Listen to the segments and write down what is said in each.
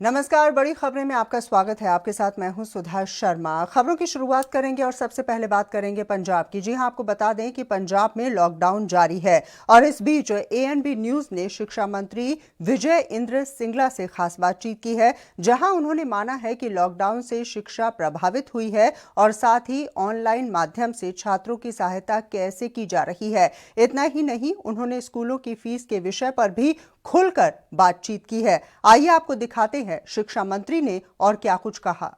नमस्कार, बड़ी खबरें में आपका स्वागत है। आपके साथ मैं हूं सुधा शर्मा। खबरों की शुरुआत करेंगे और सबसे पहले बात करेंगे पंजाब की। जी हां, आपको बता दें कि पंजाब में लॉकडाउन जारी है और इस बीच एएनबी न्यूज ने शिक्षा मंत्री विजय इंद्र सिंगला से खास बातचीत की है, जहां उन्होंने माना है कि लॉकडाउन से शिक्षा प्रभावित हुई है और साथ ही ऑनलाइन माध्यम से छात्रों की सहायता कैसे की जा रही है। इतना ही नहीं, उन्होंने स्कूलों की फीस के विषय पर भी खुलकर बातचीत की है। आइए आपको दिखाते हैं शिक्षा मंत्री ने और क्या कुछ कहा।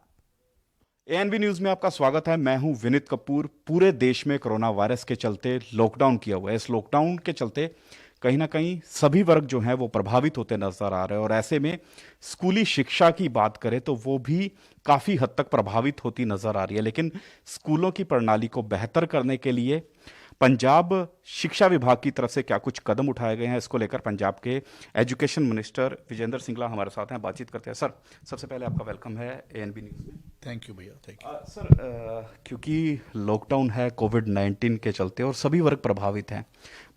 एएनबी न्यूज में आपका स्वागत है। मैं हूं विनीत कपूर। पूरे देश में कोरोना वायरस के चलते लॉकडाउन किया हुआ है। इस लॉकडाउन के चलते कहीं ना कहीं सभी वर्ग जो हैं वो प्रभावित होते नजर आ रहे हैं और ऐसे में स्कूली शिक्षा की बात करें तो वो भी काफी हद तक प्रभावित होती नजर आ रही है। लेकिन स्कूलों की प्रणाली को बेहतर करने के लिए पंजाब शिक्षा विभाग की तरफ से क्या कुछ कदम उठाए गए हैं, इसको लेकर पंजाब के एजुकेशन मिनिस्टर विजेंद्र सिंगला हमारे साथ हैं। बातचीत करते हैं। सर, सबसे पहले आपका वेलकम है एएनबी न्यूज़ में। थैंक यू भैया, थैंक यू। सर, क्योंकि लॉकडाउन है कोविड-19 के चलते और सभी वर्ग प्रभावित हैं,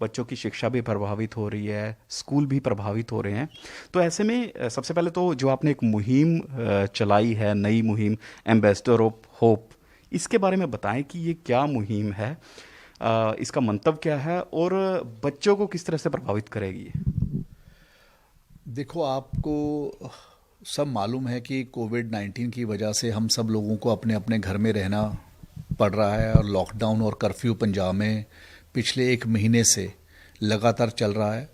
बच्चों की शिक्षा भी प्रभावित हो रही है, स्कूल भी प्रभावित हो रहे हैं, तो ऐसे में सबसे पहले तो जो आपने एक मुहिम चलाई है, नई मुहिम एम्बेसडर ऑफ होप, इसके बारे में बताएं कि ये क्या मुहिम है, इसका मंतव्य क्या है और बच्चों को किस तरह से प्रभावित करेगी? देखो, आपको सब मालूम है कि कोविड-19 की वजह से हम सब लोगों को अपने अपने घर में रहना पड़ रहा है और लॉकडाउन और कर्फ्यू पंजाब में पिछले 1 महीने से लगातार चल रहा है।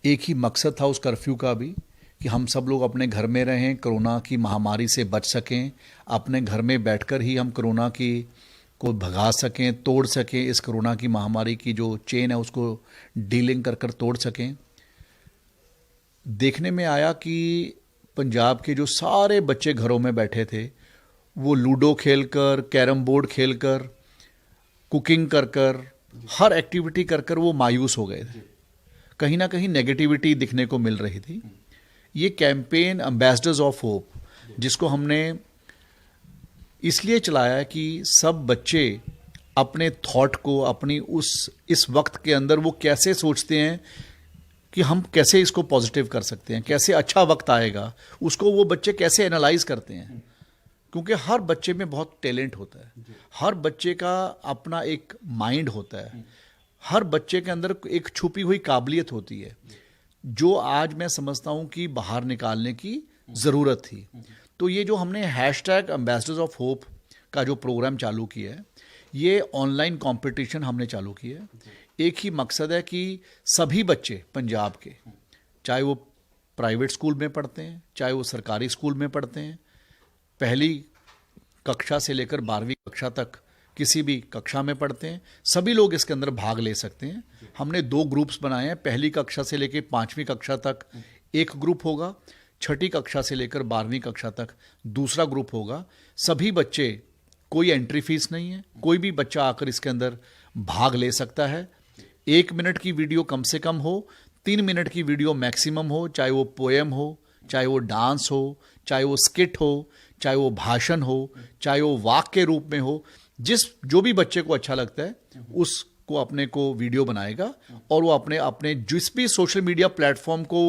एक ही मकसद था उस कर्फ्यू का भी कि हम सब लोग अपने घर में रहें, कोरोना की महामारी से बच सकें, अपने घर में बैठकर ही हम कोरोना को भगा सकें, तोड़ सकें, इस कोरोना की महामारी की जो चेन है उसको डीलिंग कर कर तोड़ सकें। देखने में आया कि पंजाब के जो सारे बच्चे घरों में बैठे थे वो लूडो खेलकर, कैरम बोर्ड खेलकर, कुकिंग कर कर, हर एक्टिविटी कर कर वो मायूस हो गए थे। कहीं ना कहीं नेगेटिविटी दिखने को मिल रही थी। ये कैंपेन एम्बेसडर्स ऑफ होप, जिसको हमने इसलिए चलाया कि सब बच्चे अपने थॉट को अपनी इस वक्त के अंदर वो कैसे सोचते हैं कि हम कैसे इसको पॉजिटिव कर सकते हैं, कैसे अच्छा वक्त आएगा, उसको वो बच्चे कैसे एनालाइज करते हैं। क्योंकि हर बच्चे में बहुत टैलेंट होता है, हर बच्चे का अपना एक माइंड होता है, हर बच्चे के अंदर एक छुपी हुई काबिलियत होती है जो आज मैं समझता हूं कि बाहर निकालने की ज़रूरत थी। तो ये जो हमने हैशटैग एम्बेसडर्स ऑफ होप का जो प्रोग्राम चालू किया है, ये ऑनलाइन कंपटीशन हमने चालू किया है। एक ही मकसद है कि सभी बच्चे पंजाब के, चाहे वो प्राइवेट स्कूल में पढ़ते हैं, चाहे वो सरकारी स्कूल में पढ़ते हैं, पहली कक्षा से लेकर 12वीं कक्षा तक किसी भी कक्षा में पढ़ते हैं, सभी लोग इसके अंदर भाग ले सकते हैं। हमने 2 ग्रुप्स बनाए हैं। पहली कक्षा से लेकर 5वीं कक्षा तक एक ग्रुप होगा, 6ठी कक्षा से लेकर 12वीं कक्षा तक दूसरा ग्रुप होगा। सभी बच्चे, कोई एंट्री फीस नहीं है, कोई भी बच्चा आकर इसके अंदर भाग ले सकता है। 1 मिनट की वीडियो कम से कम हो, 3 मिनट की वीडियो मैक्सिमम हो, चाहे वो पोएम हो, चाहे वो डांस हो, चाहे वो स्किट हो, चाहे वो भाषण हो, चाहे वो वाक के रूप में हो, जो भी बच्चे को अच्छा लगता है उसको अपने को वीडियो बनाएगा और वो अपने जिस भी सोशल मीडिया प्लेटफॉर्म को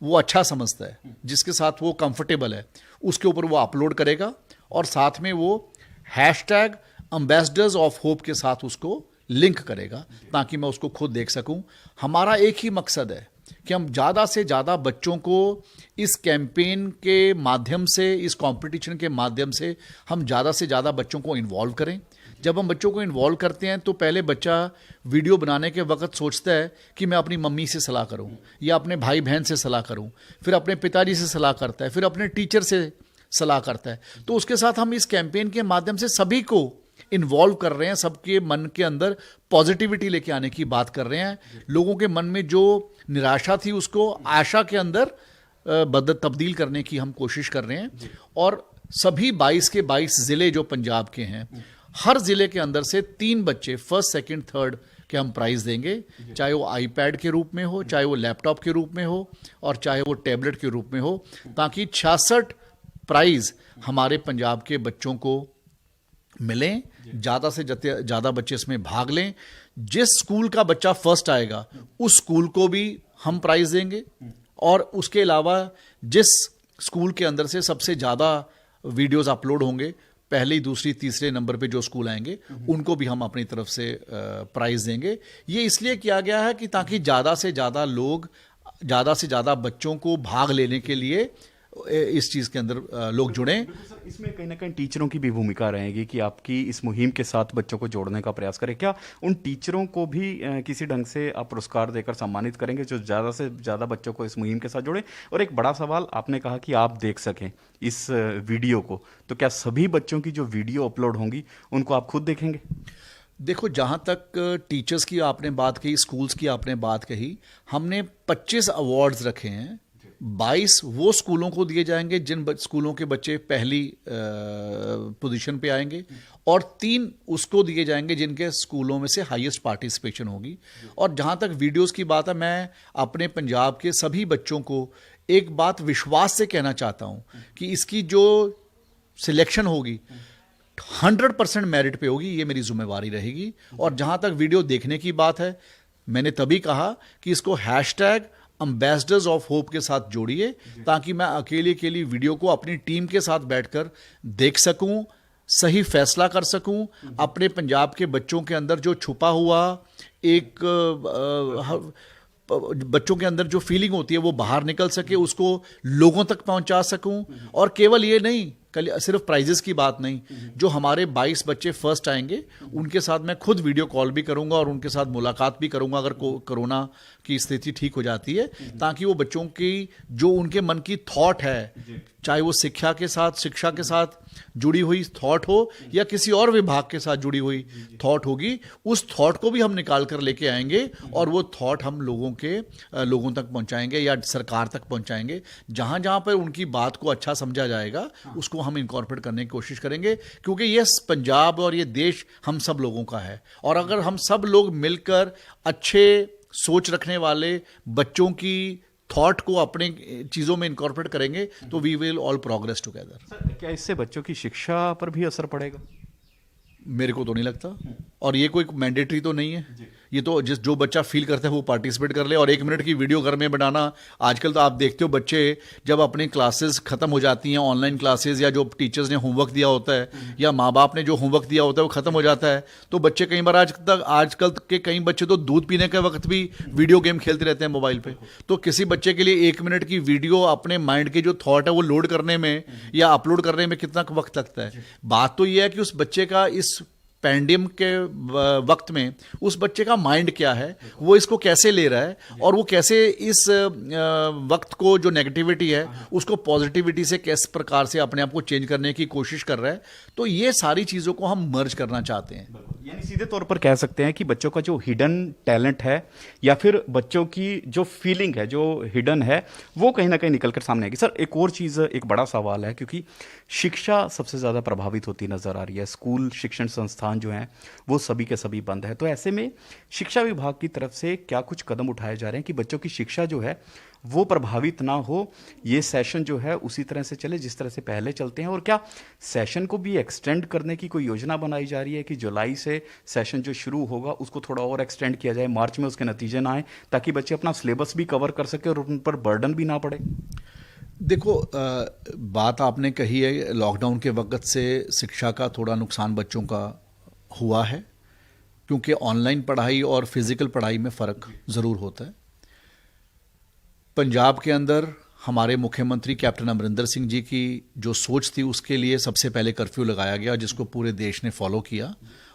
वो अच्छा समझता है, जिसके साथ वो कंफर्टेबल है, उसके ऊपर वो अपलोड करेगा और साथ में वो हैशटैग एम्बेसडर्स ऑफ होप के साथ उसको लिंक करेगा ताकि मैं उसको खुद देख सकूं। हमारा एक ही मकसद है कि हम ज़्यादा से ज़्यादा बच्चों को इस कैंपेन के माध्यम से, इस कंपटीशन के माध्यम से हम ज़्यादा से ज़्यादा बच्चों को इन्वॉल्व करें। जब हम बच्चों को इन्वॉल्व करते हैं तो पहले बच्चा वीडियो बनाने के वक्त सोचता है कि मैं अपनी मम्मी से सलाह करूं या अपने भाई बहन से सलाह करूं, फिर अपने पिताजी से सलाह करता है, फिर अपने टीचर से सलाह करता है। तो उसके साथ हम इस कैंपेन के माध्यम से सभी को इन्वॉल्व कर रहे हैं, सबके मन के अंदर पॉजिटिविटी लेके आने की बात कर रहे हैं। लोगों के मन में जो निराशा थी उसको आशा के अंदर तब्दील करने की हम कोशिश कर रहे हैं। और सभी 22 के 22 ज़िले जो पंजाब के हैं, हर ज़िले के अंदर से 3 बच्चे फर्स्ट, सेकंड, थर्ड के हम प्राइज़ देंगे, चाहे वो आईपैड के रूप में हो, चाहे वो लैपटॉप के रूप में हो और चाहे वो टैबलेट के रूप में हो, ताकि 66 प्राइज़ हमारे पंजाब के बच्चों को मिलें। ज़्यादा से ज़्यादा बच्चे इसमें भाग लें। जिस स्कूल का बच्चा फर्स्ट आएगा उस स्कूल को भी हम प्राइज़ देंगे और उसके अलावा जिस स्कूल के अंदर से सबसे ज़्यादा वीडियोस अपलोड होंगे, पहले, दूसरी, तीसरे नंबर पे जो स्कूल आएंगे उनको भी हम अपनी तरफ से प्राइज़ देंगे। ये इसलिए किया गया है कि ताकि ज़्यादा से ज़्यादा लोग, ज़्यादा से ज़्यादा बच्चों को भाग लेने के लिए इस चीज़ के अंदर लोग जुड़ें। सर, इसमें कहीं ना कहीं टीचरों की भी भूमिका रहेगी कि आपकी इस मुहिम के साथ बच्चों को जोड़ने का प्रयास करें। क्या उन टीचरों को भी किसी ढंग से आप पुरस्कार देकर सम्मानित करेंगे जो ज़्यादा से ज़्यादा बच्चों को इस मुहिम के साथ जोड़े? और एक बड़ा सवाल, आपने कहा कि आप देख सकें इस वीडियो को, तो क्या सभी बच्चों की जो वीडियो अपलोड होंगी उनको आप खुद देखेंगे? देखो, जहाँ तक टीचर्स की आपने बात कही, स्कूल्स की आपने बात कही, हमने 25 अवार्ड्स रखे हैं। 22 वो स्कूलों को दिए जाएंगे जिन स्कूलों के बच्चे पहली पोजीशन पे आएंगे, और 3 उसको दिए जाएंगे जिनके स्कूलों में से हाईएस्ट पार्टिसिपेशन होगी। और जहाँ तक वीडियोस की बात है, मैं अपने पंजाब के सभी बच्चों को एक बात विश्वास से कहना चाहता हूँ कि इसकी जो सिलेक्शन होगी 100% मेरिट पे होगी, ये मेरी जिम्मेवारी रहेगी। और जहाँ तक वीडियो देखने की बात है, मैंने तभी कहा कि इसको #एम्बेसडर्स ऑफ होप के साथ जोड़िए, ताकि मैं अकेले वीडियो को अपनी टीम के साथ बैठकर देख सकूं, सही फैसला कर सकूं, अपने पंजाब के बच्चों के अंदर जो छुपा हुआ एक बच्चों के अंदर जो फीलिंग होती है वो बाहर निकल सके, उसको लोगों तक पहुंचा सकूं। और केवल ये नहीं, कल सिर्फ प्राइजेस की बात नहीं, जो हमारे 22 बच्चे फर्स्ट आएंगे उनके साथ मैं खुद वीडियो कॉल भी करूंगा और उनके साथ मुलाकात भी करूंगा अगर कोरोना की स्थिति ठीक हो जाती है, ताकि वो बच्चों की जो उनके मन की थॉट है, चाहे वो शिक्षा के साथ जुड़ी हुई थॉट हो या किसी और विभाग के साथ जुड़ी हुई थॉट होगी, उस थॉट को भी हम निकाल कर लेके आएंगे और वो थॉट हम लोगों तक पहुंचाएंगे या सरकार तक पहुंचाएंगे। जहां जहां पर उनकी बात को अच्छा समझा जाएगा उसको हम इनकॉर्पोरेट करने की कोशिश करेंगे, क्योंकि ये पंजाब और ये देश हम सब लोगों का है। और अगर हम सब लोग मिलकर अच्छे सोच रखने वाले बच्चों की थॉट को अपने चीज़ों में इनकॉर्पोरेट करेंगे तो we will all progress together. Sir, क्या इससे बच्चों की शिक्षा पर भी असर पड़ेगा? मेरे को तो नहीं लगता, और ये कोई मैंडेटरी तो नहीं है। ये तो जो बच्चा फील करता है वो पार्टिसिपेट कर ले। और 1 मिनट की वीडियो घर में बनाना, आजकल तो आप देखते हो बच्चे जब अपनी क्लासेस खत्म हो जाती हैं, ऑनलाइन क्लासेस या जो टीचर्स ने होमवर्क दिया होता है या माँ बाप ने जो होमवर्क दिया होता है वो खत्म हो जाता है, तो बच्चे कई बार आजकल के कई बच्चे तो दूध पीने के वक्त भी वीडियो गेम खेलते रहते हैं मोबाइल पे। तो किसी बच्चे के लिए 1 मिनट की वीडियो अपने माइंड के जो थॉट है वो लोड करने में या अपलोड करने में कितना वक्त लगता है। बात तो ये है कि उस बच्चे का इस पैंडेमिक के वक्त में उस बच्चे का माइंड क्या है, वो इसको कैसे ले रहा है, और वो कैसे इस वक्त को जो नेगेटिविटी है उसको पॉजिटिविटी से किस प्रकार से अपने आप को चेंज करने की कोशिश कर रहा है। तो ये सारी चीज़ों को हम मर्ज करना चाहते हैं। यानी सीधे तौर पर कह सकते हैं कि बच्चों का जो हिडन टैलेंट है या फिर बच्चों की जो फीलिंग है, जो हिडन है, वो कहीं ना कहीं निकल कर सामने आएगी। सर, एक और चीज़, एक बड़ा सवाल है, क्योंकि शिक्षा सबसे ज़्यादा प्रभावित होती नज़र आ रही है। स्कूल शिक्षण संस्थान जो हैं वो सभी के सभी बंद है। तो ऐसे में शिक्षा विभाग की तरफ से क्या कुछ कदम उठाए जा रहे हैं कि बच्चों की शिक्षा जो है वो प्रभावित ना हो, ये सेशन जो है उसी तरह से चले जिस तरह से पहले चलते हैं? और क्या सेशन को भी एक्सटेंड करने की कोई योजना बनाई जा रही है कि जुलाई से सेशन जो शुरू होगा उसको थोड़ा और एक्सटेंड किया जाए, मार्च में उसके नतीजे ना आए, ताकि बच्चे अपना सिलेबस भी कवर कर सके और उन पर बर्डन भी ना पड़े? देखो, बात आपने कही है, लॉकडाउन के वक्त से शिक्षा का थोड़ा नुकसान बच्चों का हुआ है, क्योंकि ऑनलाइन पढ़ाई और फिजिकल पढ़ाई में फ़र्क ज़रूर होता है। पंजाब के अंदर हमारे मुख्यमंत्री कैप्टन अमरिंदर सिंह जी की जो सोच थी उसके लिए सबसे पहले कर्फ्यू लगाया गया, जिसको पूरे देश ने फॉलो किया।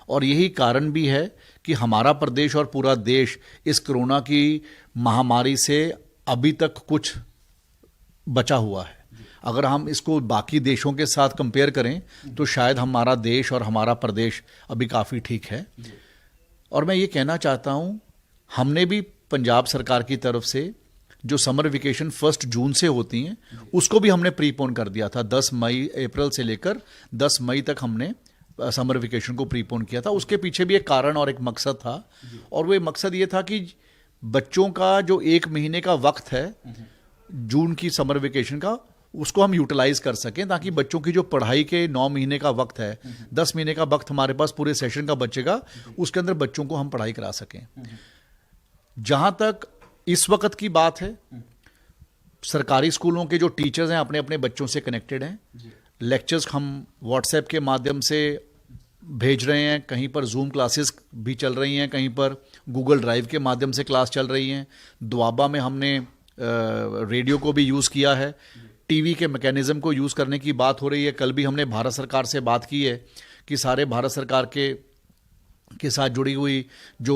और यही कारण भी है कि हमारा प्रदेश और पूरा देश इस कोरोना की महामारी से अभी तक कुछ बचा हुआ है। अगर हम इसको बाकी देशों के साथ कंपेयर करें तो शायद हमारा देश और हमारा प्रदेश अभी काफ़ी ठीक है। और मैं ये कहना चाहता हूँ, हमने भी पंजाब सरकार की तरफ से जो समर वेकेशन 1 जून से होती हैं उसको भी हमने प्रीपोन कर दिया था। 10 मई अप्रैल से लेकर 10 मई तक हमने समर वेकेशन को प्रीपोन किया था। उसके पीछे भी एक कारण और एक मकसद था, और वो मकसद ये था कि बच्चों का जो 1 महीने का वक्त है जून की समर वेकेशन का, उसको हम यूटिलाइज कर सकें, ताकि बच्चों की जो पढ़ाई के 9 महीने का वक्त है, 10 महीने का वक्त हमारे पास पूरे सेशन का बचेगा, उसके अंदर बच्चों को हम पढ़ाई करा सकें। जहां तक इस वक्त की बात है, सरकारी स्कूलों के जो टीचर्स हैं अपने अपने बच्चों से कनेक्टेड हैं। लेक्चर्स हम व्हाट्सएप के माध्यम से भेज रहे हैं, कहीं पर जूम क्लासेस भी चल रही हैं, कहीं पर गूगल ड्राइव के माध्यम से क्लास चल रही हैं। दुआबा में हमने रेडियो को भी यूज़ किया है, टीवी के मैकेनिज़्म को यूज़ करने की बात हो रही है। कल भी हमने भारत सरकार से बात की है कि सारे भारत सरकार के साथ जुड़ी हुई जो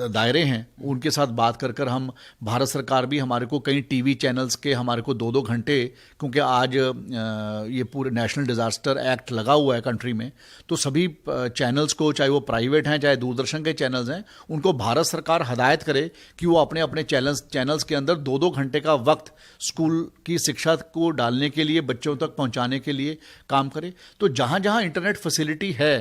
दायरे हैं उनके साथ बात कर कर हम, भारत सरकार भी हमारे को कई टीवी चैनल्स के हमारे को 2-2 घंटे, क्योंकि आज ये पूरे नेशनल डिज़ास्टर एक्ट लगा हुआ है कंट्री में, तो सभी चैनल्स को, चाहे वो प्राइवेट हैं चाहे दूरदर्शन के चैनल्स हैं, उनको भारत सरकार हदायत करे कि वो अपने अपने चैनल्स के अंदर 2-2 घंटे का वक्त स्कूल की शिक्षा को डालने के लिए, बच्चों तक पहुंचाने के लिए काम करे। तो जहाँ जहाँ इंटरनेट फैसिलिटी है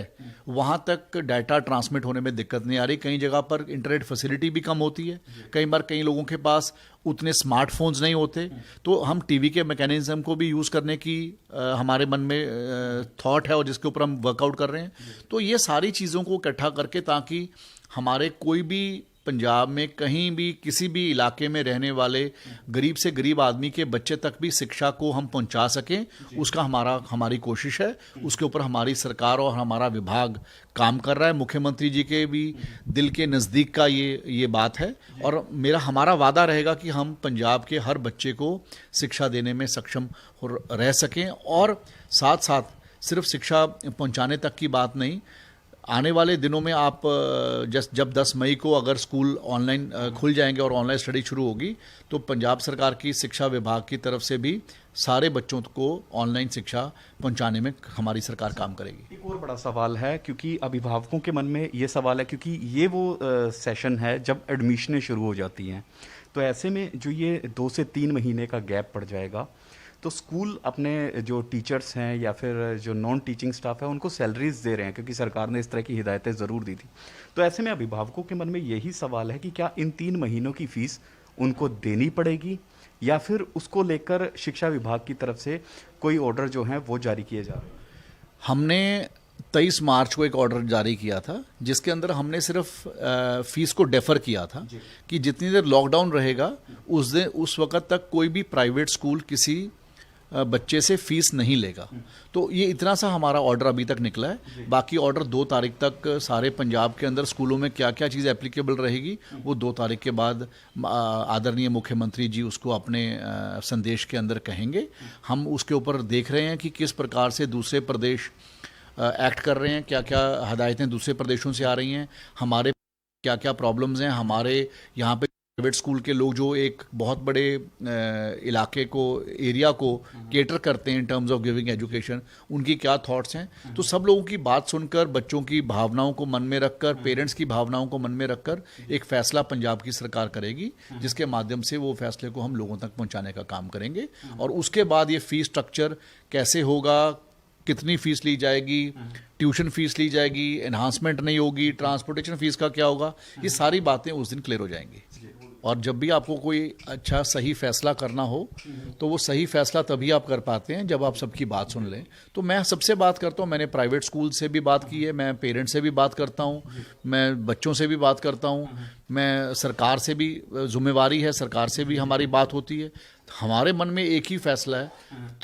वहाँ तक डाटा ट्रांसमिट होने में दिक्कत नहीं आ रही। कई जगह पर इंटरनेट फैसिलिटी भी कम होती है, कई बार कई लोगों के पास उतने स्मार्टफोन्स नहीं होते, तो हम टीवी के मैकेनिज्म को भी यूज़ करने की हमारे मन में थॉट है और जिसके ऊपर हम वर्कआउट कर रहे हैं। तो ये सारी चीज़ों को इकट्ठा करके, ताकि हमारे कोई भी पंजाब में कहीं भी किसी भी इलाके में रहने वाले गरीब से गरीब आदमी के बच्चे तक भी शिक्षा को हम पहुंचा सकें, उसका हमारी कोशिश है। उसके ऊपर हमारी सरकार और हमारा विभाग काम कर रहा है। मुख्यमंत्री जी के भी दिल के नज़दीक का ये बात है, और हमारा वादा रहेगा कि हम पंजाब के हर बच्चे को शिक्षा देने में सक्षम रह सकें। और साथ साथ सिर्फ शिक्षा पहुंचाने तक की बात नहीं, आने वाले दिनों में आप जब 10 मई को अगर स्कूल ऑनलाइन खुल जाएंगे और ऑनलाइन स्टडी शुरू होगी, तो पंजाब सरकार की शिक्षा विभाग की तरफ से भी सारे बच्चों को ऑनलाइन शिक्षा पहुंचाने में हमारी सरकार काम करेगी। एक और बड़ा सवाल है, क्योंकि अभिभावकों के मन में ये सवाल है, क्योंकि ये वो सेशन है जब एडमिशनें शुरू हो जाती हैं, तो ऐसे में जो ये 2 से 3 महीने का गैप पड़ जाएगा, तो स्कूल अपने जो टीचर्स हैं या फिर जो नॉन टीचिंग स्टाफ है उनको सैलरीज दे रहे हैं, क्योंकि सरकार ने इस तरह की हिदायतें ज़रूर दी थी। तो ऐसे में अभिभावकों के मन में यही सवाल है कि क्या इन 3 महीनों की फ़ीस उनको देनी पड़ेगी, या फिर उसको लेकर शिक्षा विभाग की तरफ से कोई ऑर्डर जो हैं वो जारी किए जा रहे हैं? हमने 23 मार्च को एक ऑर्डर जारी किया था, जिसके अंदर हमने सिर्फ फीस को डेफर किया था कि जितनी देर लॉकडाउन रहेगा उस वक्त तक कोई भी प्राइवेट स्कूल किसी बच्चे से फीस नहीं लेगा। तो ये इतना सा हमारा ऑर्डर अभी तक निकला है। बाकी ऑर्डर 2 तारीख तक सारे पंजाब के अंदर स्कूलों में क्या क्या चीज़ एप्लीकेबल रहेगी, वो 2 तारीख के बाद आदरणीय मुख्यमंत्री जी उसको अपने संदेश के अंदर कहेंगे। हम उसके ऊपर देख रहे हैं कि किस प्रकार से दूसरे प्रदेश एक्ट कर रहे हैं, क्या क्या हदायतें दूसरे प्रदेशों से आ रही हैं, हमारे क्या क्या प्रॉब्लम्स हैं, हमारे यहाँ पे प्राइवेट स्कूल के लोग जो एक बहुत बड़े इलाके को, एरिया को केटर करते हैं in terms of giving education, उनकी क्या थॉट्स हैं। तो सब लोगों की बात सुनकर, बच्चों की भावनाओं को मन में रखकर, पेरेंट्स की भावनाओं को मन में रखकर एक फैसला पंजाब की सरकार करेगी, जिसके माध्यम से वो फैसले को हम लोगों तक पहुंचाने का काम करेंगे। और उसके बाद ये फीस स्ट्रक्चर कैसे होगा, कितनी फीस ली जाएगी, ट्यूशन फीस ली जाएगी, एनहांसमेंट नहीं होगी, ट्रांसपोर्टेशन फीस का क्या होगा, ये सारी बातें उस दिन क्लियर हो जाएंगी। और जब भी आपको कोई अच्छा सही फैसला करना हो, तो वो सही फैसला तभी आप कर पाते हैं जब आप सबकी बात सुन लें। तो मैं सबसे बात करता हूँ, मैंने प्राइवेट स्कूल से भी बात की है, मैं पेरेंट्स से भी बात करता हूँ, मैं बच्चों से भी बात करता हूँ, मैं सरकार से भी, जिम्मेवारी है सरकार से भी हमारी बात होती है। हमारे मन में एक ही फैसला है,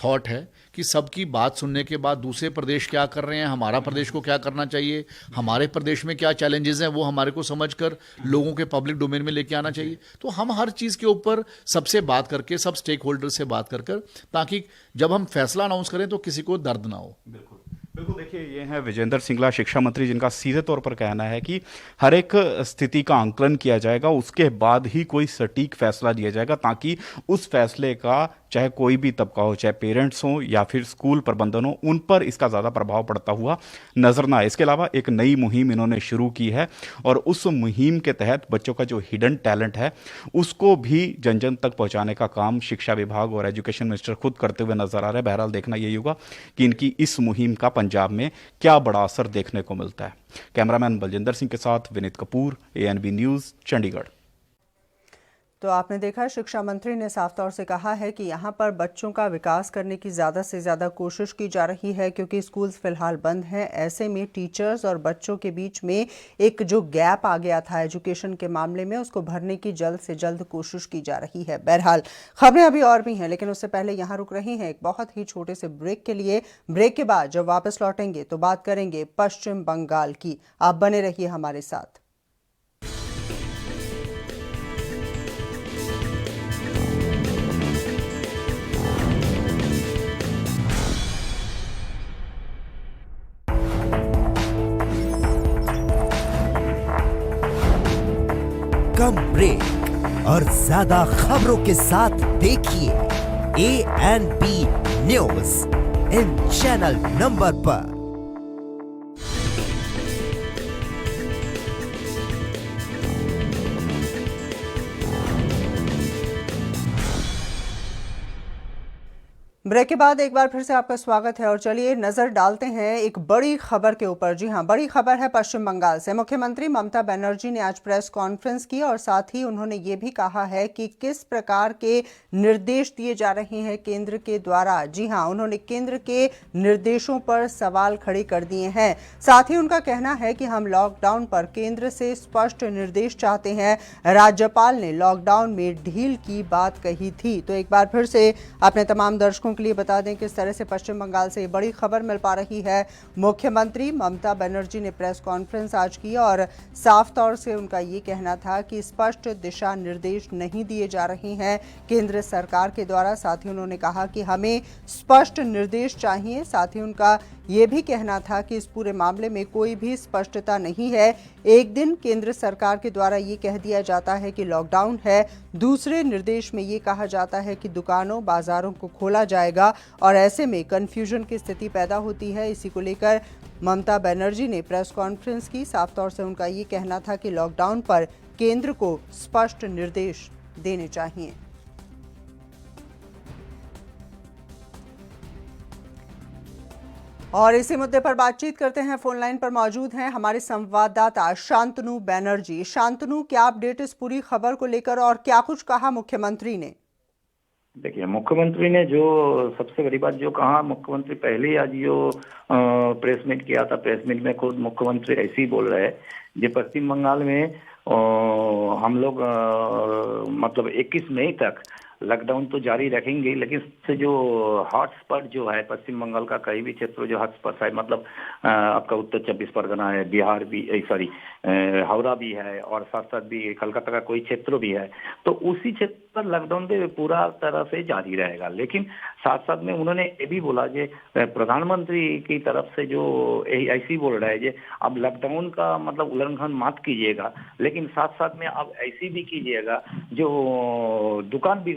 थॉट है कि सबकी बात सुनने के बाद दूसरे प्रदेश क्या कर रहे हैं, हमारा प्रदेश को क्या करना चाहिए, हमारे प्रदेश में क्या चैलेंजेस हैं, वो हमारे को समझकर लोगों के पब्लिक डोमेन में लेके आना चाहिए। तो हम हर चीज़ के ऊपर सबसे बात करके, सब स्टेक होल्डर से बात कर कर, ताकि जब हम फैसला अनाउंस करें तो किसी को दर्द ना हो। बिल्कुल बिल्कुल। देखिए, ये हैं विजेंद्र सिंगला, शिक्षा मंत्री, जिनका सीधे तौर पर कहना है कि हर एक स्थिति का आंकलन किया जाएगा, उसके बाद ही कोई सटीक फैसला लिया जाएगा, ताकि उस फैसले का चाहे कोई भी तबका हो, चाहे पेरेंट्स हो या फिर स्कूल प्रबंधन हो, उन पर इसका ज़्यादा प्रभाव पड़ता हुआ नजर ना आए। इसके अलावा एक नई मुहिम इन्होंने शुरू की है, और उस मुहिम के तहत बच्चों का जो हिडन टैलेंट है उसको भी जन जन तक पहुंचाने का काम शिक्षा विभाग और एजुकेशन मिनिस्टर खुद करते हुए नजर आ रहे हैं। बहरहाल देखना यही होगा कि इनकी इस मुहिम का पंजाब में क्या बड़ा असर देखने को मिलता है। कैमरामैन बलजिंदर सिंह के साथ विनीत कपूर, ANB न्यूज़, चंडीगढ़। तो आपने देखा, शिक्षा मंत्री ने साफ तौर से कहा है कि यहाँ पर बच्चों का विकास करने की ज़्यादा से ज़्यादा कोशिश की जा रही है, क्योंकि स्कूल्स फिलहाल बंद हैं। ऐसे में टीचर्स और बच्चों के बीच में एक जो गैप आ गया था एजुकेशन के मामले में, उसको भरने की जल्द से जल्द कोशिश की जा रही है। बहरहाल खबरें अभी और भी हैं, लेकिन उससे पहले यहाँ रुक रही हैं एक बहुत ही छोटे से ब्रेक के लिए। ब्रेक के बाद जब वापस लौटेंगे तो बात करेंगे पश्चिम बंगाल की। आप बने रहिए हमारे साथ। कम ब्रेक और ज्यादा खबरों के साथ देखिए ANB news in channel number पर। ब्रेक के बाद एक बार फिर से आपका स्वागत है और चलिए नजर डालते हैं एक बड़ी खबर के ऊपर। जी हां, बड़ी खबर है पश्चिम बंगाल से। मुख्यमंत्री ममता बनर्जी ने आज प्रेस कॉन्फ्रेंस की और साथ ही उन्होंने ये भी कहा है कि किस प्रकार के निर्देश दिए जा रहे हैं केंद्र के द्वारा। जी हां, उन्होंने केंद्र के निर्देशों पर सवाल खड़े कर दिए हैं। साथ ही उनका कहना है कि हम लॉकडाउन पर केंद्र से स्पष्ट निर्देश चाहते हैं। राज्यपाल ने लॉकडाउन में ढील की बात कही थी। तो एक बार फिर से अपने तमाम दर्शकों के लिए बता दें किस तरह से पश्चिम बंगाल से बड़ी खबर मिल पा रही है। मुख्यमंत्री ममता बनर्जी ने प्रेस कॉन्फ्रेंस आज की और साफ तौर से उनका ये कहना था कि स्पष्ट दिशा निर्देश नहीं दिए जा रहे हैं केंद्र सरकार के द्वारा। साथ ही उन्होंने कहा कि हमें स्पष्ट निर्देश चाहिए। साथ ही उनका ये भी कहना था कि इस पूरे मामले में कोई भी स्पष्टता नहीं है। एक दिन केंद्र सरकार के द्वारा ये कह दिया जाता है कि लॉकडाउन है, दूसरे निर्देश में ये कहा जाता है कि दुकानों बाजारों को खोला जाएगा और ऐसे में कंफ्यूजन की स्थिति पैदा होती है। इसी को लेकर ममता बनर्जी ने प्रेस कॉन्फ्रेंस की। साफ तौर से उनका ये कहना था कि लॉकडाउन पर केंद्र को स्पष्ट निर्देश देने चाहिए। और इसी मुद्दे पर बातचीत करते हैं। फोन लाइन पर मौजूद हैं हमारे संवाददाता शांतनु बैनर्जी। शांतनु, क्या अपडेट इस पूरी खबर को लेकर और क्या कुछ कहा मुख्यमंत्री ने? देखिए, मुख्यमंत्री ने जो सबसे बड़ी बात जो कहा, मुख्यमंत्री पहले ही आज जो प्रेस मीट किया था, प्रेस मीट में खुद मुख्यमंत्री ऐसे ही बोल रहे हैं कि पश्चिम बंगाल में हम लोग मतलब 21 मई तक लॉकडाउन तो जारी रखेंगे, लेकिन इससे जो हॉटस्पॉट जो है पश्चिम बंगाल का कई भी क्षेत्र जो हॉटस्पॉट है, मतलब आपका उत्तर 24 परगना है, बिहार भी, सॉरी हावड़ा भी है और साथ साथ भी कलकत्ता का कोई क्षेत्र भी है, तो उसी क्षेत्र पर लॉकडाउन पे पूरा तरह से जारी रहेगा। लेकिन साथ साथ में उन्होंने ये भी बोला कि प्रधानमंत्री की तरफ से जो ऐसे ही बोल रहा है कि अब लॉकडाउन का मतलब उल्लंघन मत कीजिएगा, लेकिन साथ साथ में अब ऐसी भी कीजिएगा जो दुकान भी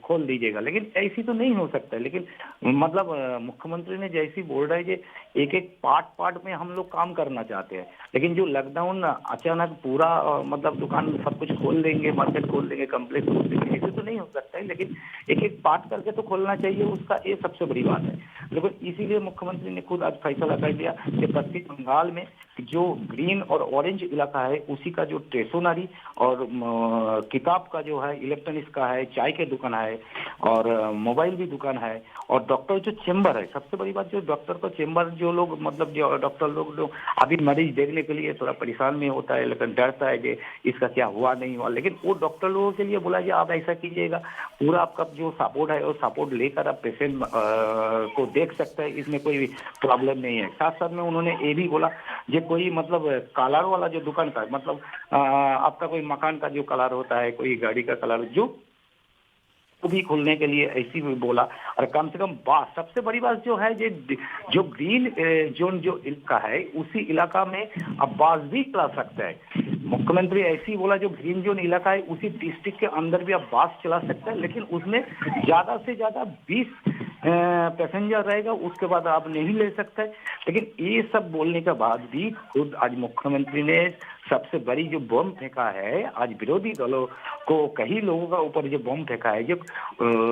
खोल दीजिएगा। लेकिन ऐसी तो नहीं हो सकता है। लेकिन मतलब मुख्यमंत्री ने जैसी बोल रहा है कि एक एक पार्ट में हम लोग काम करना चाहते हैं, लेकिन जो लॉकडाउन अचानक पूरा मतलब दुकान सब कुछ खोल देंगे, मार्केट खोल देंगे, कम्प्लेक्स खोल देंगे, ऐसे तो नहीं हो सकता है। लेकिन एक एक पार्ट करके तो खोलना चाहिए, उसका ये सबसे बड़ी बात है। लेकिन इसीलिए मुख्यमंत्री ने खुद आज फैसला कर दिया कि पश्चिम बंगाल में जो ग्रीन और ऑरेंज इलाका है उसी का जो स्टेशनरी और किताब का जो है, इलेक्ट्रॉनिक्स का है, चाय के दुकान है और मोबाइल भी दुकान है और डॉक्टर जो चेंबर है, सबसे बड़ी बात जो डॉक्टर का चेंबर, जो लोग मतलब जो डॉक्टर लोग जो अभी मरीज देखने के लिए थोड़ा परेशान में होता है, लेकिन डरता है कि इसका क्या हुआ नहीं हुआ, लेकिन वो डॉक्टर लोगों के लिए बोला कि आप ऐसा कीजिएगा, पूरा आपका जो सपोर्ट है वो सपोर्ट लेकर आप पेशेंट को देख सकते हैं, इसमें कोई प्रॉब्लम नहीं है। साथ साथ में उन्होंने ये भी बोला ये कोई मतलब कलर वाला जो दुकान का मतलब आपका कोई मकान का जो कलर होता है, कोई गाड़ी का कलर, जो भी खोलने के लिए ऐसी भी बोला। और कम से कम बात सबसे बड़ी बात जो है जो ग्रीन जोन जो इलाका है उसी इलाका में अब बास भी चला सकता है। मुख्यमंत्री ऐसी बोला जो ग्रीन जोन इलाका है उसी डिस्ट्रिक्ट के अंदर भी अब बास चला सकता है, लेकिन उसमें ज्यादा से ज्यादा 20 पैसेंजर रहेगा, उसके बाद आप नहीं ले सकते। लेकिन ये सब बोलने के बाद भी खुद आज मुख्यमंत्री ने सबसे बड़ी जो बम फेंका है, आज विरोधी दलों को कई लोगों का ऊपर जो बम फेंका है, जो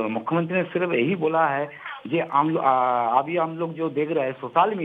मुख्यमंत्री ने सिर्फ यही बोला है ये अभी हम लोग जो देख रहे हैं सोशल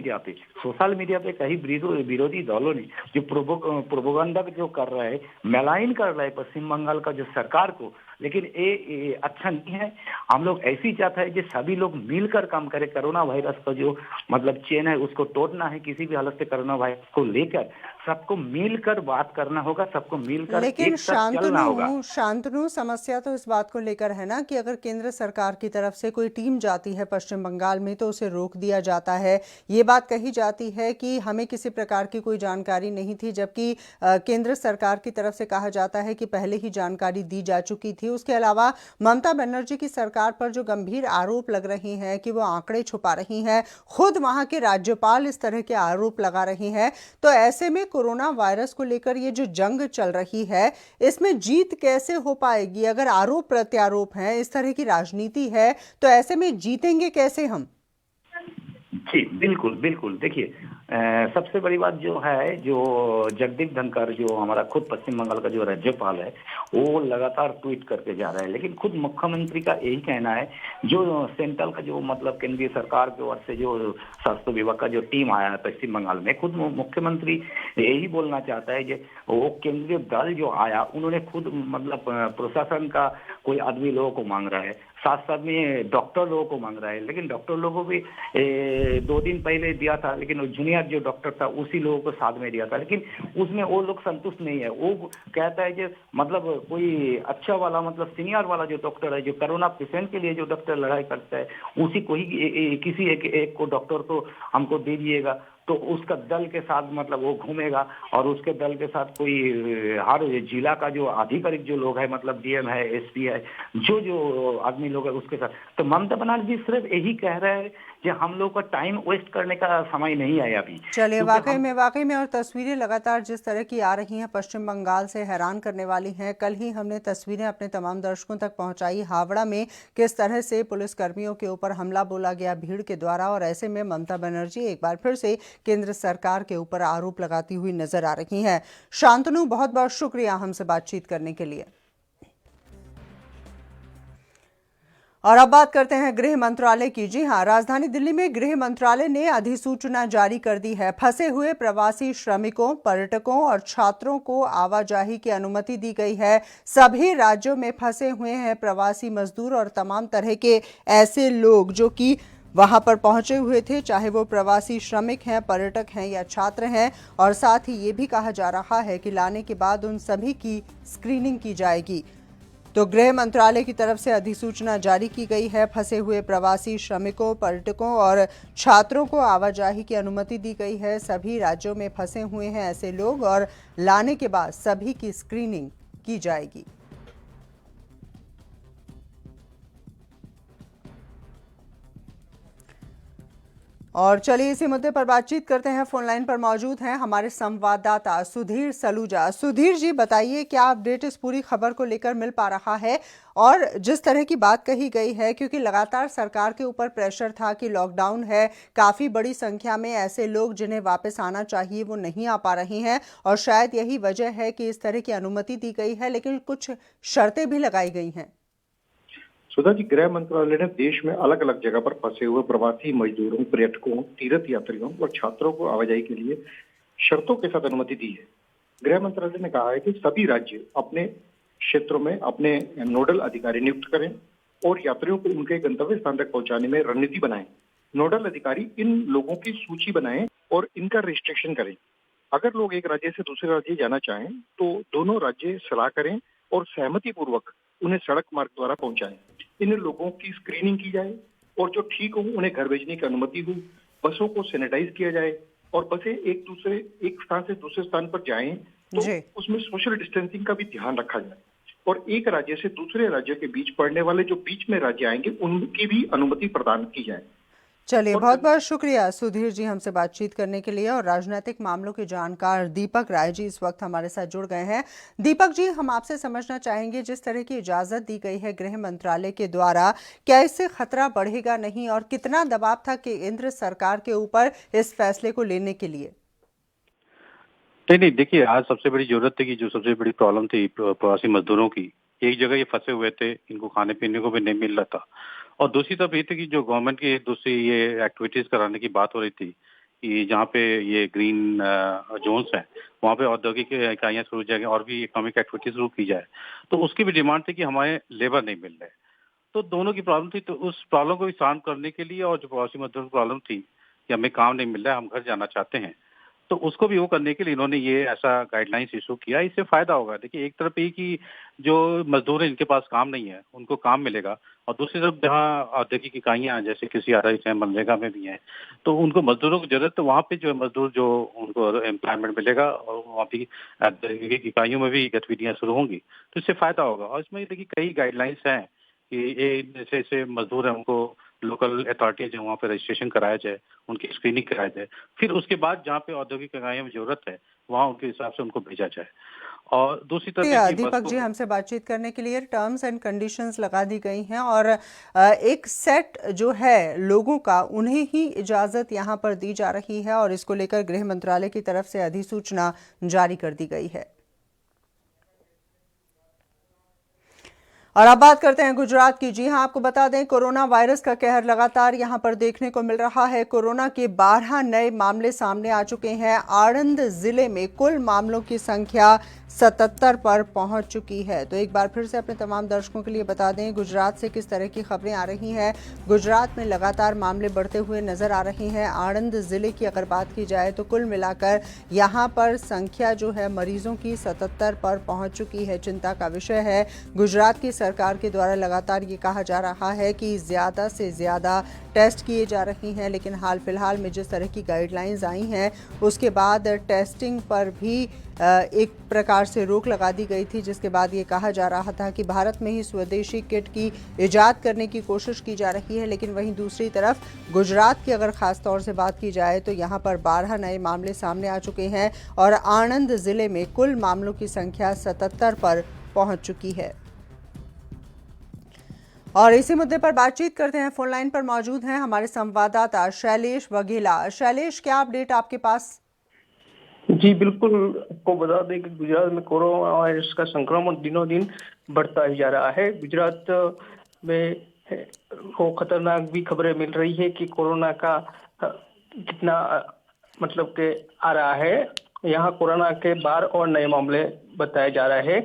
मीडिया पे कई विरोधी दलों ने जो प्रोपोगंडा जो कर रहे हैं, मेलाइन कर रहे हैं पश्चिम बंगाल का जो सरकार को, लेकिन ये अच्छा नहीं है। हम लोग ऐसी चाहते हैं कि सभी लोग मिलकर काम करें। कोरोना वायरस का जो मतलब चेन है उसको तोड़ना है, किसी भी हालत से कोरोना वायरस को लेकर सबको मिलकर बात करना होगा, सबको मिलकर लेकिन एक साथ चलना होगा। शांतनु समस्या तो इस बात को लेकर है ना कि अगर केंद्र सरकार की तरफ से कोई टीम जाती है पश्चिम बंगाल में तो उसे रोक दिया जाता है। ये बात कही जाती है कि हमें किसी प्रकार की कोई जानकारी नहीं थी, जबकि केंद्र सरकार की तरफ से कहा जाता है कि पहले ही जानकारी दी जा चुकी थी। उसके अलावा ममता बनर्जी की सरकार पर जो गंभीर आरोप लग रहे हैं कि वो आंकड़े छुपा रही हैं, खुद वहां के राज्यपाल इस तरह के आरोप लगा रहे हैं, तो ऐसे में कोरोना वायरस को लेकर ये जो जंग चल रही है इसमें जीत कैसे हो पाएगी? अगर आरोप प्रत्यारोप हैं, इस तरह की राजनीति है, तो ऐसे में जीतेंगे कैसे हम? जी बिल्कुल बिल्कुल। देखिए सबसे बड़ी बात जो है, जो जगदीप धनखड़ जो हमारा खुद पश्चिम बंगाल का जो राज्यपाल है, वो लगातार ट्वीट करके जा रहा है, लेकिन खुद मुख्यमंत्री का यही कहना है, जो सेंट्रल का जो मतलब केंद्रीय सरकार की ओर से जो स्वास्थ्य विभाग का जो टीम आया है पश्चिम बंगाल में, खुद मुख्यमंत्री यही बोलना चाहता है कि वो केंद्रीय दल जो आया उन्होंने खुद मतलब प्रशासन का कोई आदमी लोगों को मांग रहा है, साथ साथ में डॉक्टर लोगों को मांग रहा है, लेकिन डॉक्टर लोगों को भी 2 दिन पहले दिया था, लेकिन वो जूनियर जो डॉक्टर था उसी लोगों को साथ में दिया था, लेकिन उसमें वो लोग संतुष्ट नहीं है। वो कहता है कि मतलब कोई अच्छा वाला मतलब सीनियर वाला जो डॉक्टर है, जो कोरोना पेशेंट के लिए जो डॉक्टर लड़ाई करता है, उसी को ही किसी एक को डॉक्टर को हमको दे दिएगा, तो उसका दल के साथ मतलब वो घूमेगा और उसके दल के साथ कोई हर जिला का जो आधिकारिक जो लोग है, मतलब डीएम है, एसपी है, जो आदमी लोग है उसके साथ। तो ममता बनर्जी सिर्फ यही कह रहे हैं कि हम लोग का टाइम वेस्ट करने का समय नहीं आया अभी। चलिए, वाकई में और तस्वीरें लगातार जिस तरह की आ रही हैं पश्चिम बंगाल से हैरान करने वाली हैं। कल ही हमने तस्वीरें अपने तमाम दर्शकों तक पहुंचाई, हावड़ा में किस तरह से पुलिसकर्मियों के ऊपर हमला बोला गया भीड़ के द्वारा, और ऐसे में ममता बनर्जी एक बार फिर से केंद्र सरकार के ऊपर आरोप लगाती हुई नजर आ रही हैं। शांतनु, बहुत बहुत शुक्रिया हमसे बातचीत करने के लिए। और अब बात करते हैं गृह मंत्रालय की। जी हां, राजधानी दिल्ली में गृह मंत्रालय ने अधिसूचना जारी कर दी है। फंसे हुए प्रवासी श्रमिकों, पर्यटकों और छात्रों को आवाजाही की अनुमति दी गई है। सभी राज्यों में फंसे हुए हैं प्रवासी मजदूर और तमाम तरह के ऐसे लोग जो कि वहां पर पहुंचे हुए थे, चाहे वो प्रवासी श्रमिक हैं, पर्यटक हैं या छात्र हैं। और साथ ही ये भी कहा जा रहा है कि लाने के बाद उन सभी की स्क्रीनिंग की जाएगी। तो गृह मंत्रालय की तरफ से अधिसूचना जारी की गई है। फंसे हुए प्रवासी श्रमिकों, पर्यटकों और छात्रों को आवाजाही की अनुमति दी गई है। सभी राज्यों में फंसे हुए हैं ऐसे लोग और लाने के बाद सभी की स्क्रीनिंग की जाएगी। और चलिए इसी मुद्दे पर बातचीत करते हैं। फोन लाइन पर मौजूद हैं हमारे संवाददाता सुधीर सलूजा। सुधीर जी, बताइए क्या अपडेट इस पूरी खबर को लेकर मिल पा रहा है? और जिस तरह की बात कही गई है, क्योंकि लगातार सरकार के ऊपर प्रेशर था कि लॉकडाउन है, काफ़ी बड़ी संख्या में ऐसे लोग जिन्हें वापस आना चाहिए वो नहीं आ पा रहे हैं, और शायद यही वजह है कि इस तरह की अनुमति दी गई है, लेकिन कुछ शर्तें भी लगाई गई हैं। सुधा जी, गृह मंत्रालय ने देश में अलग अलग जगह पर फंसे हुए प्रवासी मजदूरों, पर्यटकों, तीर्थ यात्रियों और छात्रों को आवाजाही के लिए शर्तों के साथ अनुमति दी है। गृह मंत्रालय ने कहा है कि सभी राज्य अपने क्षेत्रों में अपने नोडल अधिकारी नियुक्त करें और यात्रियों को उनके गंतव्य स्थान तक पहुंचाने में रणनीति बनाएं। नोडल अधिकारी इन लोगों की सूची बनाएं और इनका रजिस्ट्रेशन करें। अगर लोग एक राज्य से दूसरे राज्य जाना चाहें तो दोनों राज्य सलाह करें और सहमति पूर्वक उन्हें सड़क मार्ग द्वारा पहुंचाएं। इन लोगों की स्क्रीनिंग की जाए और जो ठीक हो उन्हें घर भेजने की अनुमति हो। बसों को सैनिटाइज किया जाए और बसें एक स्थान से दूसरे स्थान पर जाएं तो उसमें सोशल डिस्टेंसिंग का भी ध्यान रखा जाए। और एक राज्य से दूसरे राज्य के बीच पड़ने वाले जो बीच में राज्य आएंगे उनकी भी अनुमति प्रदान की जाए। चलिए, बहुत बहुत शुक्रिया सुधीर जी हमसे बातचीत करने के लिए। और राजनीतिक मामलों के जानकार दीपक राय जी इस वक्त हमारे साथ जुड़ गए हैं। दीपक जी, हम आपसे समझना चाहेंगे, जिस तरह की इजाजत दी गई है गृह मंत्रालय के द्वारा, क्या इससे खतरा बढ़ेगा नहीं, और कितना दबाव था केंद्र सरकार के ऊपर इस फैसले को लेने के लिए? नहीं, देखिए, आज सबसे बड़ी जरूरत थी कि जो सबसे बड़ी प्रॉब्लम थी प्रवासी मजदूरों की, एक जगह ये फंसे हुए थे, इनको खाने पीने को भी नहीं मिल रहा था, और दूसरी तरफ ये थी कि जो गवर्नमेंट की दूसरी ये एक्टिविटीज कराने की बात हो रही थी कि जहाँ पे ये ग्रीन जोन्स हैं वहाँ पे औद्योगिक इकाइयाँ शुरू की जाएगी और भी इकोनॉमिक एक्टिविटी शुरू की जाए, तो उसकी भी डिमांड थी कि हमारे लेबर नहीं मिल रहे। तो दोनों की प्रॉब्लम थी, तो उस प्रॉब्लम को भी सॉल्व करने के लिए और जो प्रवासी मजदूरों की प्रॉब्लम थी कि हमें काम नहीं मिल रहा है, हम घर जाना चाहते हैं, तो उसको भी वो करने के लिए इन्होंने ये ऐसा गाइडलाइंस इशू किया। इससे फायदा होगा। देखिए, एक तरफ ये कि जो मजदूर हैं जिनके पास काम नहीं है उनको काम मिलेगा, और दूसरी तरफ जहाँ औद्योगिक इकाइयाँ जैसे कृषि आधारित हैं, मनरेगा में भी हैं, तो उनको मजदूरों की जरूरत, तो वहाँ पे जो है मजदूर जो उनको एम्प्लॉयमेंट मिलेगा और वहाँ भी औद्योगिक इकाइयों में भी गतिविधियाँ शुरू होंगी, तो इससे फायदा होगा। और इसमें देखिए कई गाइडलाइंस हैं कि ये जैसे जैसे मजदूर हैं उनको लोकल अथॉरिटीज है वहाँ पे रजिस्ट्रेशन कराया जाए, उनकी स्क्रीनिंग कराया जाए, फिर उसके बाद जहाँ पे औद्योगिक इकाइयों में जरूरत है वहाँ उनके हिसाब से उनको भेजा जाए। और दूसरी तरफ दीपक जी, हमसे बातचीत करने के लिए टर्म्स एंड कंडीशंस लगा दी गई हैं और एक सेट जो है लोगों का उन्हें ही इजाज़त यहाँ पर दी जा रही है और इसको लेकर गृह मंत्रालय की तरफ से अधिसूचना जारी कर दी गई है। और अब बात करते हैं गुजरात की। जी हां, आपको बता दें कोरोना वायरस का कहर लगातार यहां पर देखने को मिल रहा है। कोरोना के 12 नए मामले सामने आ चुके हैं। आणंद जिले में कुल मामलों की संख्या 77 पर पहुंच चुकी है। तो एक बार फिर से अपने तमाम दर्शकों के लिए बता दें गुजरात से किस तरह की खबरें आ रही हैं। गुजरात में लगातार मामले बढ़ते हुए नजर आ रहे हैं। आणंद जिले की अगर बात की जाए तो कुल मिलाकर यहां पर संख्या जो है मरीजों की 77 पर पहुंच चुकी है। चिंता का विषय है। गुजरात की सरकार के द्वारा लगातार ये कहा जा रहा है कि ज़्यादा से ज़्यादा टेस्ट किए जा रही हैं, लेकिन हाल फिलहाल में जिस तरह की गाइडलाइंस आई हैं उसके बाद टेस्टिंग पर भी एक प्रकार से रोक लगा दी गई थी, जिसके बाद ये कहा जा रहा था कि भारत में ही स्वदेशी किट की इजाद करने की कोशिश की जा रही है। लेकिन वहीं दूसरी तरफ गुजरात की अगर खास तौर से बात की जाए तो यहाँ पर 12 नए मामले सामने आ चुके हैं और आणंद जिले में कुल मामलों की संख्या 77 पर पहुंच चुकी है। और इसी मुद्दे पर बातचीत करते हैं। फोन लाइन पर मौजूद हैं हमारे संवाददाता शैलेश वघेला। शैलेश, क्या अपडेट आपके पास? जी बिल्कुल, आपको बता दें कि गुजरात में कोरोना वायरस का संक्रमण दिनों दिन बढ़ता ही जा रहा है। गुजरात में वो खतरनाक भी खबरें मिल रही है कि कोरोना का कितना मतलब के आ रहा है। यहाँ कोरोना के 12 और नए मामले बताए जा रहे हैं।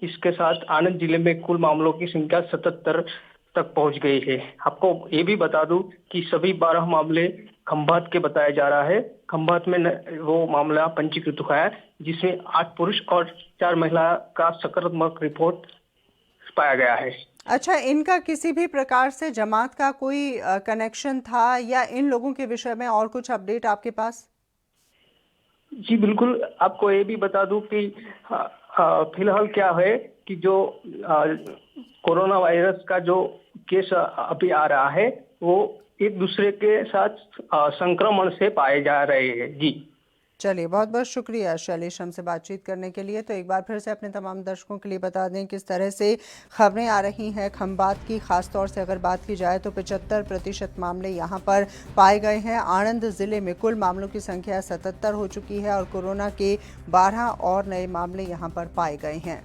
इसके साथ आनंद जिले में कुल मामलों की संख्या 77 तक पहुंच गई है। आपको ये भी बता दूं कि सभी 12 मामले खंभात के बताया जा रहा है। खंभात में वो मामला पंजीकृत हुआ है जिसमें 8 पुरुष और 4 महिला का सकारात्मक रिपोर्ट पाया गया है। अच्छा, इनका किसी भी प्रकार से जमात का कोई कनेक्शन था या इन लोगों के विषय में और कुछ अपडेट आपके पास? जी बिल्कुल, आपको ये भी बता दूं कि फिलहाल क्या है कि जो कोरोना वायरस का जो केस अभी आ रहा है वो एक दूसरे के साथ संक्रमण से पाए जा रहे हैं। जी चलिए, बहुत बहुत शुक्रिया शैलेश हमसे बातचीत करने के लिए। तो एक बार फिर से अपने तमाम दर्शकों के लिए बता दें किस तरह से खबरें आ रही हैं खंभात की। खासतौर से अगर बात की जाए तो 75% मामले यहां पर पाए गए हैं। आणंद जिले में कुल मामलों की संख्या 77 हो चुकी है और कोरोना के 12 और नए मामले यहां पर पाए गए हैं।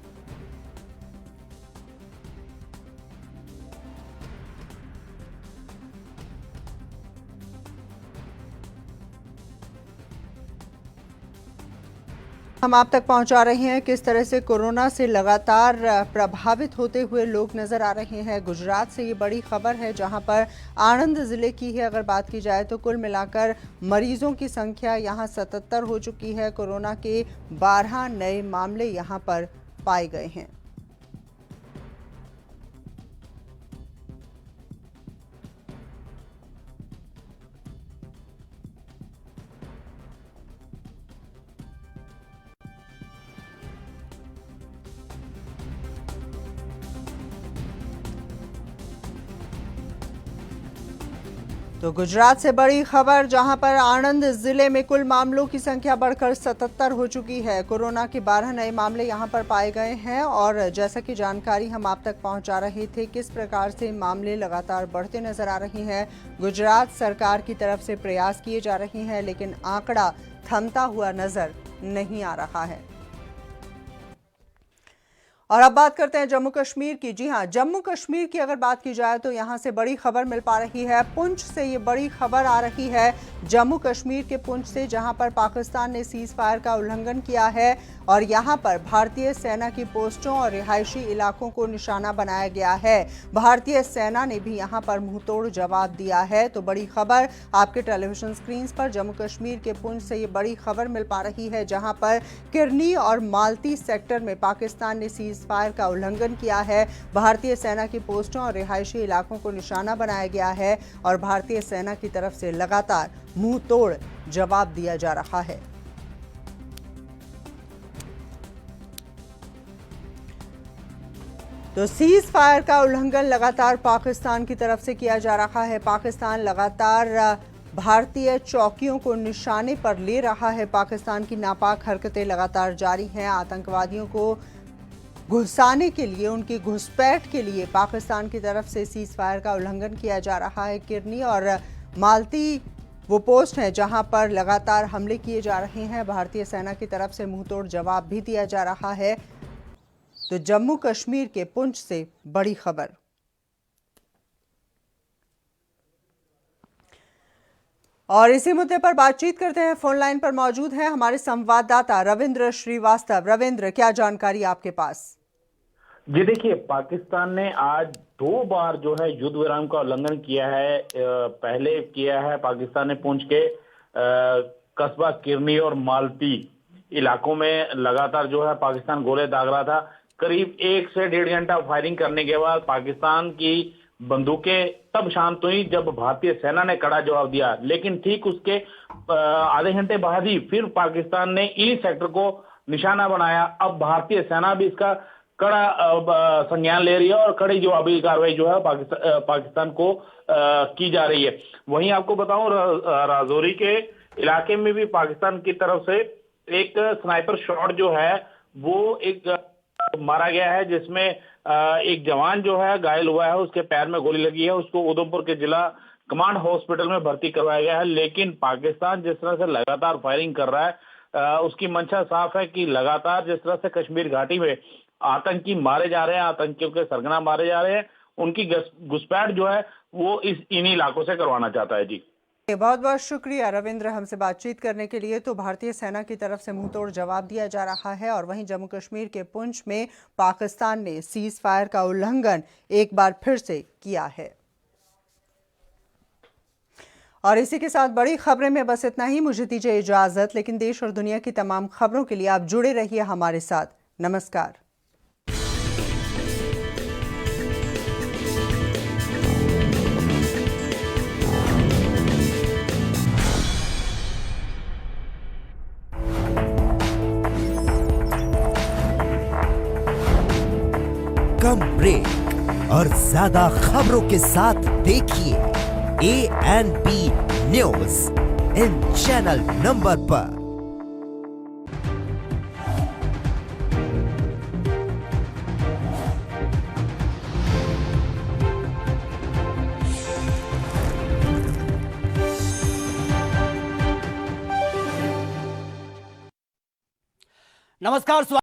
हम आप तक पहुंचा रहे हैं किस तरह से कोरोना से लगातार प्रभावित होते हुए लोग नजर आ रहे हैं। गुजरात से ये बड़ी खबर है जहां पर आणंद जिले की है अगर बात की जाए तो कुल मिलाकर मरीजों की संख्या यहां 77 हो चुकी है। कोरोना के 12 नए मामले यहां पर पाए गए हैं। तो गुजरात से बड़ी खबर जहां पर आणंद जिले में कुल मामलों की संख्या बढ़कर 77 हो चुकी है। कोरोना के 12 नए मामले यहां पर पाए गए हैं और जैसा कि जानकारी हम आप तक पहुंचा रहे थे किस प्रकार से मामले लगातार बढ़ते नजर आ रहे हैं। गुजरात सरकार की तरफ से प्रयास किए जा रहे हैं लेकिन आंकड़ा थमता हुआ नजर नहीं आ रहा है। और अब बात करते हैं जम्मू कश्मीर की। जी हां, जम्मू कश्मीर की अगर बात की जाए तो यहां से बड़ी खबर मिल पा रही है। पुंछ से ये बड़ी खबर आ रही है, जम्मू कश्मीर के पुंछ से, जहां पर पाकिस्तान ने सीज फायर का उल्लंघन किया है और यहां पर भारतीय सेना की पोस्टों और रिहायशी इलाकों को निशाना बनाया गया है। भारतीय सेना ने भी यहां पर मुंहतोड़ जवाब दिया है। तो बड़ी खबर आपके टेलीविजन स्क्रीन पर जम्मू कश्मीर के पुंछ से ये बड़ी खबर मिल पा रही है, जहां पर किरनी और मालती सेक्टर में पाकिस्तान ने सीज फायर का उल्लंघन किया है। भारतीय सेना की पोस्टों और रिहायशी इलाकों को निशाना बनाया गया है और भारतीय सेना की तरफ से लगातार मुंह तोड़ जवाब दिया जा रहा है। तो सीज फायर का उल्लंघन लगातार पाकिस्तान की तरफ से किया जा रहा है। पाकिस्तान लगातार भारतीय चौकियों को निशाने पर ले रहा है। पाकिस्तान की नापाक हरकतें लगातार जारी हैं। आतंकवादियों को घुसाने के लिए, उनकी घुसपैठ के लिए पाकिस्तान की तरफ से सीज फायर का उल्लंघन किया जा रहा है। किरनी और मालती वो पोस्ट है जहां पर लगातार हमले किए जा रहे हैं। भारतीय सेना की तरफ से मुंहतोड़ जवाब भी दिया जा रहा है। तो जम्मू कश्मीर के पुंछ से बड़ी खबर। और इसी मुद्दे पर बातचीत करते हैं। फोन लाइन पर मौजूद हैं हमारे संवाददाता रविंद्र श्रीवास्तव। रविंद्र, क्या जानकारी आपके पास? जी देखिए, पाकिस्तान ने आज 2 बार जो है युद्ध विराम का उल्लंघन किया है। पहले किया है पाकिस्तान ने पुंछ के कस्बा किरनी और मालती इलाकों में लगातार जो है पाकिस्तान गोले दाग रहा था। करीब 1 से 1.5 घंटा फायरिंग करने के बाद पाकिस्तान की बंदूकें तब शांत हुई जब भारतीय सेना ने कड़ा जवाब दिया। लेकिन ठीक उसके आधे घंटे बाद ही फिर पाकिस्तान ने ई सेक्टर को निशाना बनाया। अब भारतीय सेना भी इसका कड़ा संज्ञान ले रही है और कड़ी जवाबी कार्रवाई जो है पाकिस्तान को की जा रही है। वहीं आपको बताऊं, राजौरी के इलाके में भी पाकिस्तान की तरफ से एक स्नाइपर शॉट जो है वो एक मारा गया है, जिसमें एक जवान जो है घायल हुआ है, उसके पैर में गोली लगी है। उसको उधमपुर के जिला कमांड हॉस्पिटल में भर्ती करवाया गया है। लेकिन पाकिस्तान जिस तरह से लगातार फायरिंग कर रहा है, उसकी मंशा साफ है कि लगातार जिस तरह से कश्मीर घाटी में आतंकी मारे जा रहे हैं, आतंकियों के सरगना मारे जा रहे हैं, उनकी घुसपैठ जो है वो इन्हीं इलाकों से करवाना चाहता है। जी बहुत बहुत शुक्रिया रविंद्र, हमसे बातचीत करने के लिए। तो भारतीय सेना की तरफ से मुंहतोड़ जवाब दिया जा रहा है और वहीं जम्मू कश्मीर के पुंछ में पाकिस्तान ने सीज फायर का उल्लंघन एक बार फिर से किया है। और इसी के साथ बड़ी खबरें में बस इतना ही। मुझे दीजिए इजाजत, लेकिन देश और दुनिया की तमाम खबरों के लिए आप जुड़े रहिए हमारे साथ। नमस्कार। कम ब्रेक और ज्यादा खबरों के साथ देखिए ANP news in channel number पर। नमस्कार।